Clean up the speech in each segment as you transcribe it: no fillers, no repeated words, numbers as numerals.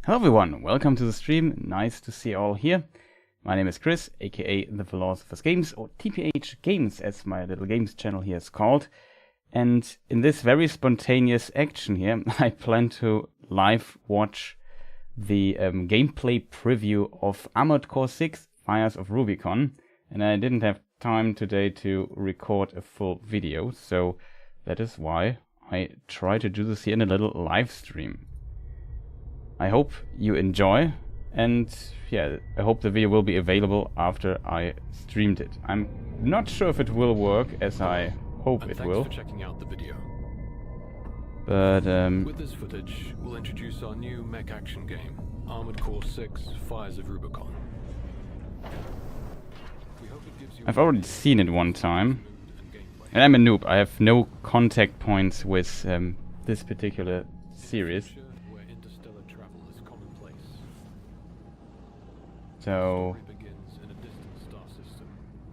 Hello everyone, welcome to the stream. Nice to see you all here. My name is Chris, aka The Philosopher's Games, or TPH Games as my little games channel here is called. And in this very spontaneous action here, I plan to live watch the gameplay preview of Armored Core 6 Fires of Rubicon. And I didn't have time today to record a full video, so that is why I try to do this here in a little live stream. I hope you enjoy, and yeah, I hope the video will be available after I streamed it. I'm not sure if it will work as I hope it will. Thanks for checking out the video. But with this footage, we'll introduce our new mech action game, Armored Core 6 Fires of Rubicon. We hope it gives you I've already seen it one time, and I'm a noob. I have no contact points with this particular series. So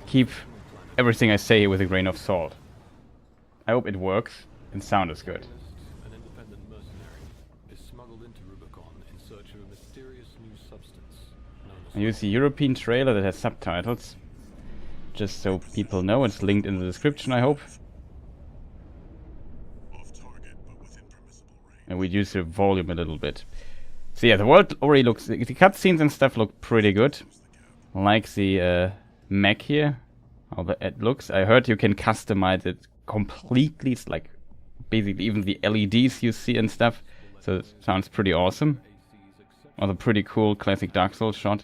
keep everything I say with a grain of salt. I hope it works and sound is good. An independent mercenary is smuggled into Rubicon in search of a mysterious new substance. I use the European trailer that has subtitles, just so people know. It's linked in the description, I hope. And we reduce the volume a little bit. So yeah, the world already looks, the cutscenes and stuff look pretty good. Like the mech here, how it looks. I heard you can customize it completely. It's like basically even the LEDs you see and stuff. So it sounds pretty awesome. Also pretty cool classic Dark Souls shot.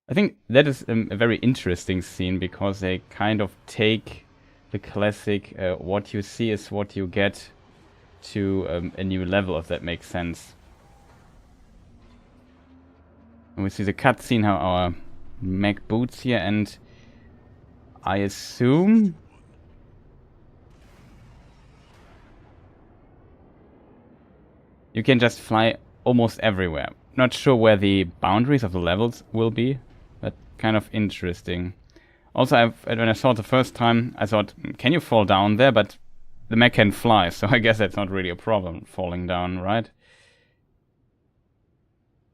I think that is a very interesting scene because they kind of take the classic what you see is what you get to a new level, if that makes sense. And we see the cutscene how our mech boots here, and I assume you can just fly almost everywhere. Not sure where the boundaries of the levels will be, but kind of interesting. Also, when I saw it the first time, I thought, can you fall down there? But the mech can fly, so I guess that's not really a problem, falling down, right?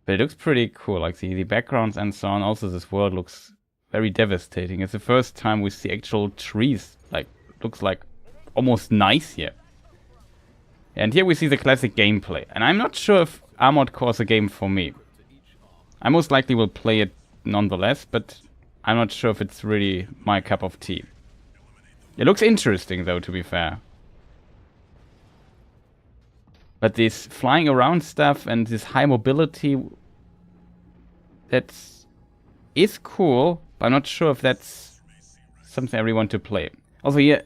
But it looks pretty cool, like the backgrounds and so on. Also, this world looks very devastating. It's the first time we see actual trees. Like, looks like almost nice here. And here we see the classic gameplay. And I'm not sure if Armored Core is a game for me. I most likely will play it nonetheless, but I'm not sure if it's really my cup of tea. It looks interesting, though, to be fair. But this flying around stuff and this high mobility, that is cool, but I'm not sure if that's something I really want to play. Also here,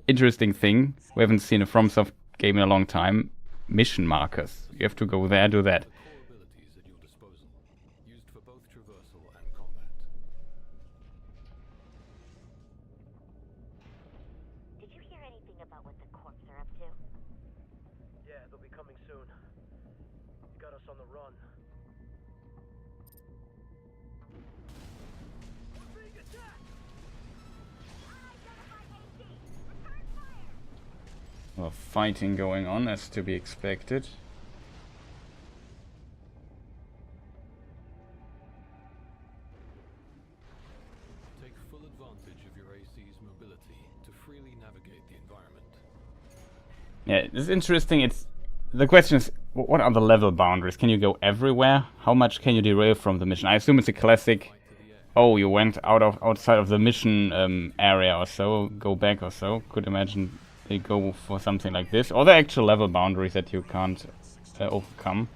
interesting thing, we haven't seen a Fromsoft game in a long time, mission markers. You have to go there, do that. Well, fighting going on as to be expected. Take full advantage of your AC's mobility to freely navigate the environment. Yeah, it's interesting. The question is, what are the level boundaries? Can you go everywhere? How much can you derail from the mission? I assume it's a classic, oh, you went outside of the mission area or so, go back or so. Could imagine they go for something like this, or the actual level boundaries that you can't overcome.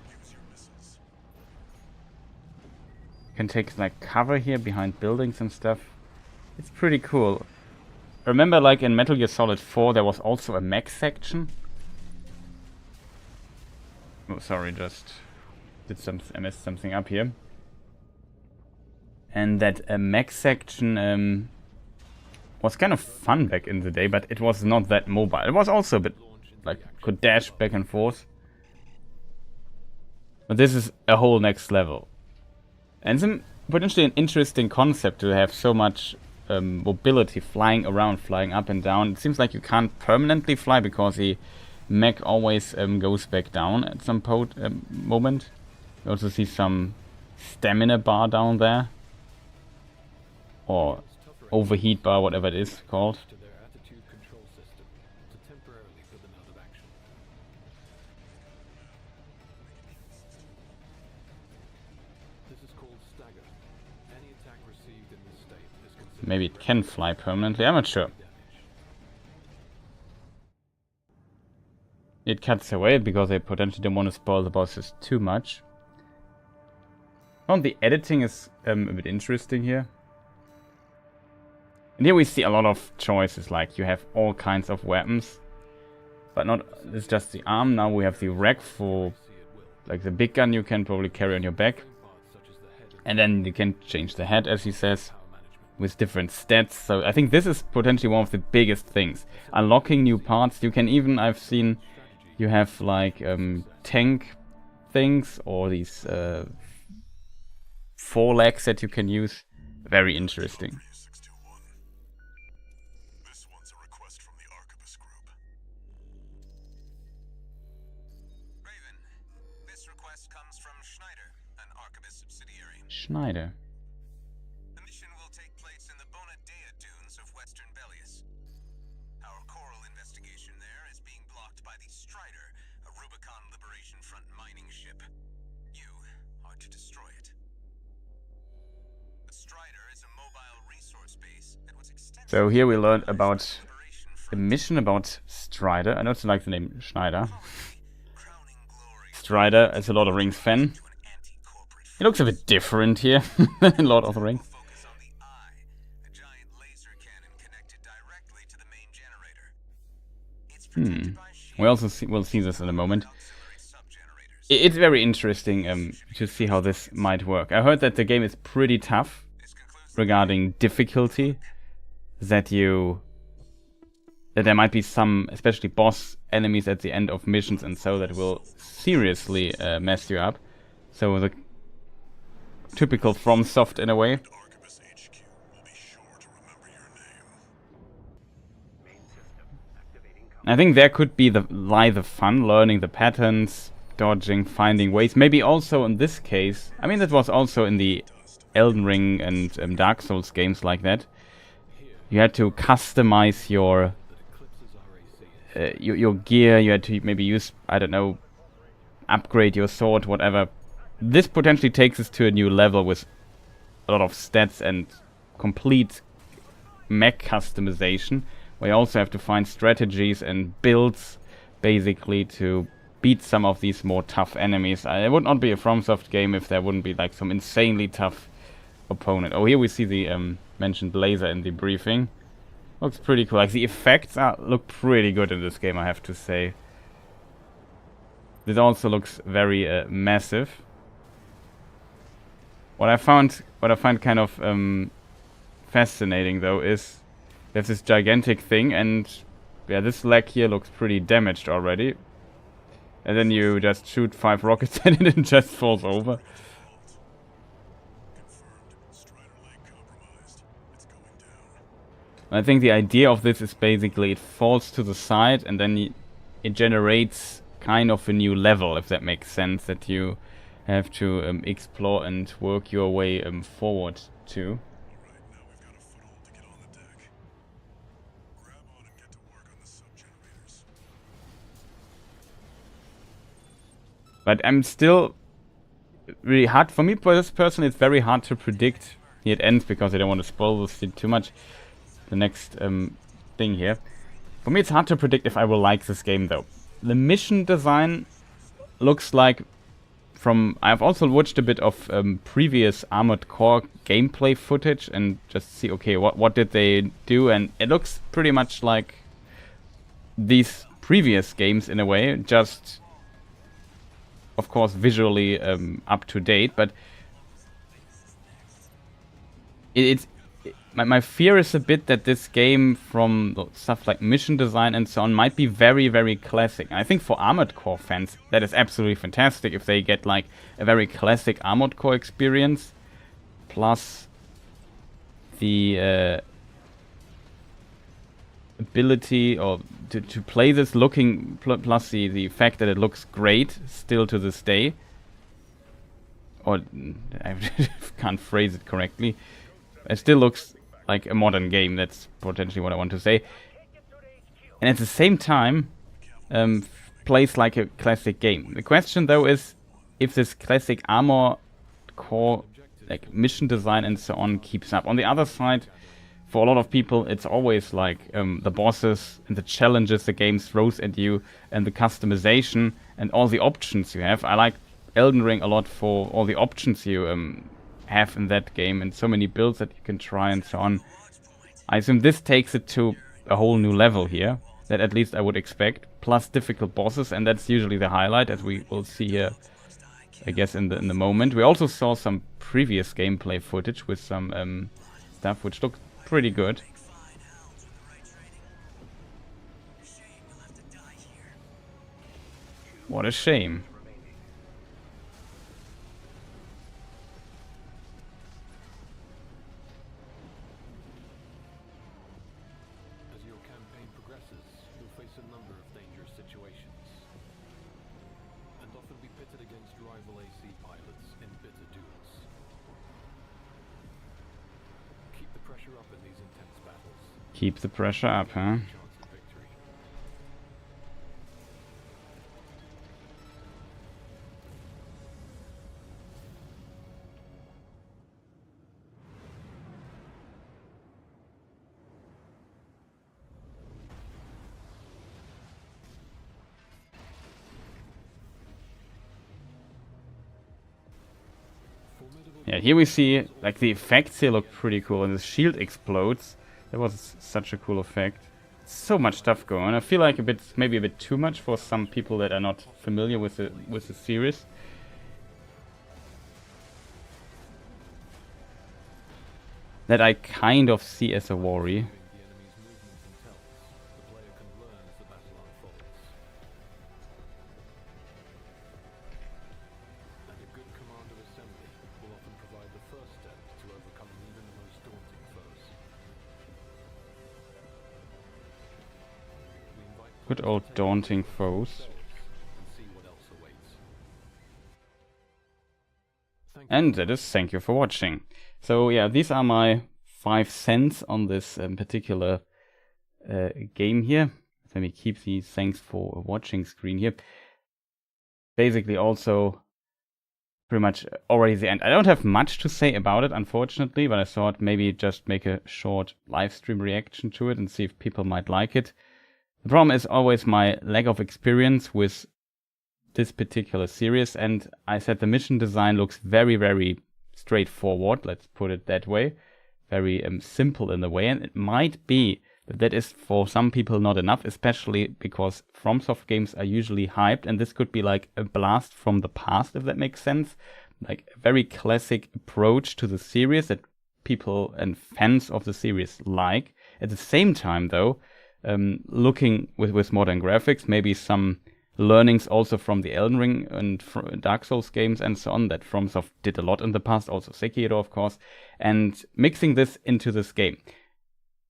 You can take like cover here behind buildings and stuff. It's pretty cool. Remember, like in Metal Gear Solid 4, there was also a mech section. Oh, sorry, just I messed something up here. And that mech section was kind of fun back in the day, but it was not that mobile. It was also a bit like could dash back and forth. But this is a whole next level. And it's potentially an interesting concept to have so much mobility, flying around, flying up and down. It seems like you can't permanently fly because the mech always goes back down at some moment. You also see some stamina bar down there. Or overheat bar, whatever it is called. To their attitude control system to temporarily put them out of action. This is called stagger. Any attack received in this state is considered Maybe it can fly permanently, I'm not sure. damage. It cuts away because they potentially don't want to spoil the bosses too much. The editing is a bit interesting here. And here we see a lot of choices, like you have all kinds of weapons. But not, it's just the arm. Now we have the rack for like the big gun you can probably carry on your back. And then you can change the head, as he says, with different stats. So I think this is potentially one of the biggest things. Unlocking new parts. You can even, I've seen, you have like tank things or these forelegs that you can use. Very interesting. This one's a request from the Archivist Group. Raven, this request comes from Schneider, an Archivist subsidiary. Schneider. The mission will take place in the Bonadea dunes of Western Belius. Our coral investigation there is being blocked by the Strider, a Rubicon Liberation Front mining ship. You are to destroy it. The Strider is a mobile resource base that was extended. So here we learned about a mission about Strider. I also like the name Schneider. Crowning glory Strider is a Lord of the Rings fan. to an anti-corporate He looks a bit different here than in Lord of the Rings. focus on the Eye, a giant laser cannon connected directly to the main generator. It's protected by We also we'll see this in a moment. auxiliary sub-generators. It's very interesting to see how this might work. I heard that the game is pretty tough This concludes regarding difficulty. That there might be some, especially boss enemies at the end of missions and so, that will seriously mess you up. So the typical Fromsoft in a way. Archivist HQ will be sure to remember your name. I think there could be lie the fun, learning the patterns, dodging, finding ways. Maybe also in this case, I mean that was also in the Elden Ring and Dark Souls games like that. You had to customize your your gear. You had to maybe use, I don't know, upgrade your sword, whatever. This potentially takes us to a new level with a lot of stats and complete mech customization, where you also have to find strategies and builds basically to beat some of these more tough enemies. It would not be a FromSoft game if there wouldn't be like some insanely tough opponent. Oh, here we see the mentioned laser in the briefing. Looks pretty cool. Like the effects look pretty good in this game, I have to say. This also looks very massive. What I find kind of fascinating though is there's this gigantic thing, and yeah, this leg here looks pretty damaged already. And then you just shoot 5 rockets at it and it just falls over. Confirmed. Strider leg compromised. It's going down. I think the idea of this is basically it falls to the side and then it generates kind of a new level, if that makes sense, that you have to explore and work your way forward to. Alright, now we've got a foothold to get on the deck. Grab on and get to work on the sub-generators. But I'm still really hard, for me personally, it's very hard to predict here it ends because I don't want to spoil this too much. The next thing here. For me it's hard to predict if I will like this game though. The mission design looks like I've also watched a bit of previous Armored Core gameplay footage and just see, okay, what did they do, and it looks pretty much like these previous games in a way, just of course visually up to date, but my fear is a bit that this game, from stuff like mission design and so on, might be very, very classic. And I think for Armored Core fans, that is absolutely fantastic if they get like a very classic Armored Core experience, plus the ability or to play this looking, plus the fact that it looks great still to this day, or I can't phrase it correctly, it still looks like a modern game. That's potentially what I want to say. And at the same time, plays like a classic game. The question though is if this classic armor core, like mission design and so on, keeps up. On the other side, for a lot of people, it's always like the bosses and the challenges the game throws at you, and the customization and all the options you have. I like Elden Ring a lot for all the options you have in that game, and so many builds that you can try and so on. I assume this takes it to a whole new level here, that at least I would expect, plus difficult bosses, and that's usually the highlight, as we will see here, I guess, in the moment. We also saw some previous gameplay footage with some stuff which looked pretty good. What a shame. As your campaign progresses, you'll face a number of dangerous situations, and often be pitted against rival AC pilots in bitter duels. Keep the pressure up in these intense battles. Keep the pressure up, huh? Chance of victory. Yeah, here we see, like, the effects here look pretty cool, and the shield explodes. That was such a cool effect. So much stuff going on. I feel like maybe a bit too much for some people that are not familiar with the series. That I kind of see as a worry. The enemy's movements and tells, the player can learn as the battle unfolds. And a good command of assembly will often provide the first step to overcoming even the most daunting foes. We invite Good old daunting foes. and see what else awaits. Thank you. And that is thank you for watching. So yeah, these are my 5 cents on this particular game here. Let me keep the thanks for watching screen here. Basically also pretty much already the end. I don't have much to say about it, unfortunately, but I thought maybe just make a short live stream reaction to it and see if people might like it. The problem is always my lack of experience with this particular series, and I said the mission design looks very, very straightforward, let's put it that way. Very simple in the way, and it might be that is for some people not enough, especially because Fromsoft games are usually hyped, and this could be like a blast from the past, if that makes sense. Like a very classic approach to the series that people and fans of the series like. At the same time, though, looking with modern graphics, maybe some learnings also from the Elden Ring and Dark Souls games and so on, that Fromsoft did a lot in the past, also Sekiro, of course, and mixing this into this game.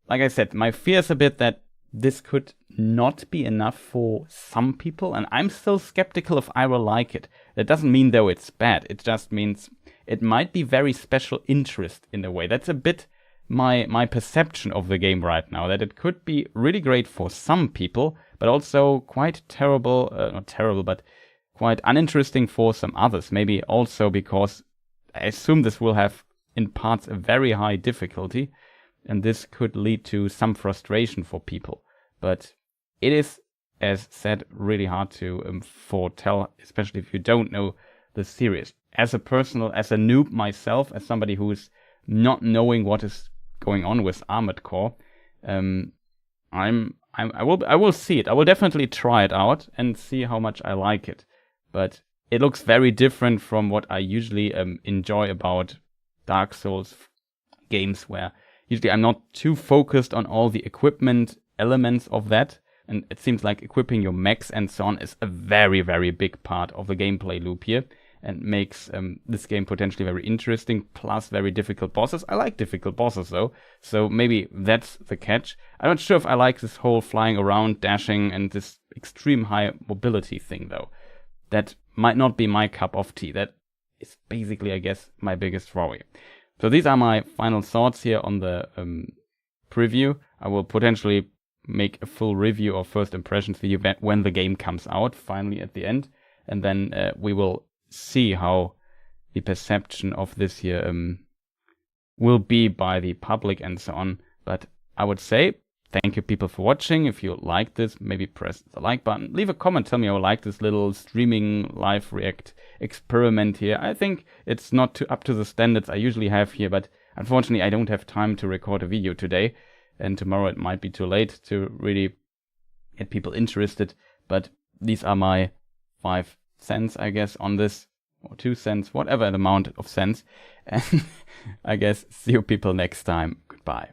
Like I said, my fear is a bit that this could not be enough for some people, and I'm still skeptical if I will like it. That doesn't mean, though, it's bad. It just means it might be very special interest in a way. That's a bit my perception of the game right now, that it could be really great for some people, but also quite terrible, not terrible, but quite uninteresting for some others. Maybe also because I assume this will have in parts a very high difficulty, and this could lead to some frustration for people. But it is, as said, really hard to foretell, especially if you don't know the series. As a noob myself, as somebody who's not knowing what is going on with Armored Core, I will see it. I will definitely try it out and see how much I like it. But it looks very different from what I usually enjoy about Dark Souls games, where usually I'm not too focused on all the equipment elements of that. And it seems like equipping your mechs and so on is a very, very big part of the gameplay loop here. and makes this game potentially very interesting, plus very difficult bosses. I like difficult bosses though, so maybe that's the catch. I'm not sure if I like this whole flying around, dashing, and this extreme high mobility thing though. That might not be my cup of tea. That is basically, I guess, my biggest worry. So these are my final thoughts here on the preview. I will potentially make a full review or first impressions video when the game comes out, finally at the end. And then we will see how the perception of this here will be by the public and so on. But I would say, thank you people for watching. If you like this, maybe press the like button. Leave a comment, tell me how you like this little streaming live react experiment here. I think it's not up to the standards I usually have here, but unfortunately I don't have time to record a video today. And tomorrow it might be too late to really get people interested. But these are my 5 cents, I guess, on this. Or 2 cents, whatever the amount of cents. And I guess see you people next time. Goodbye.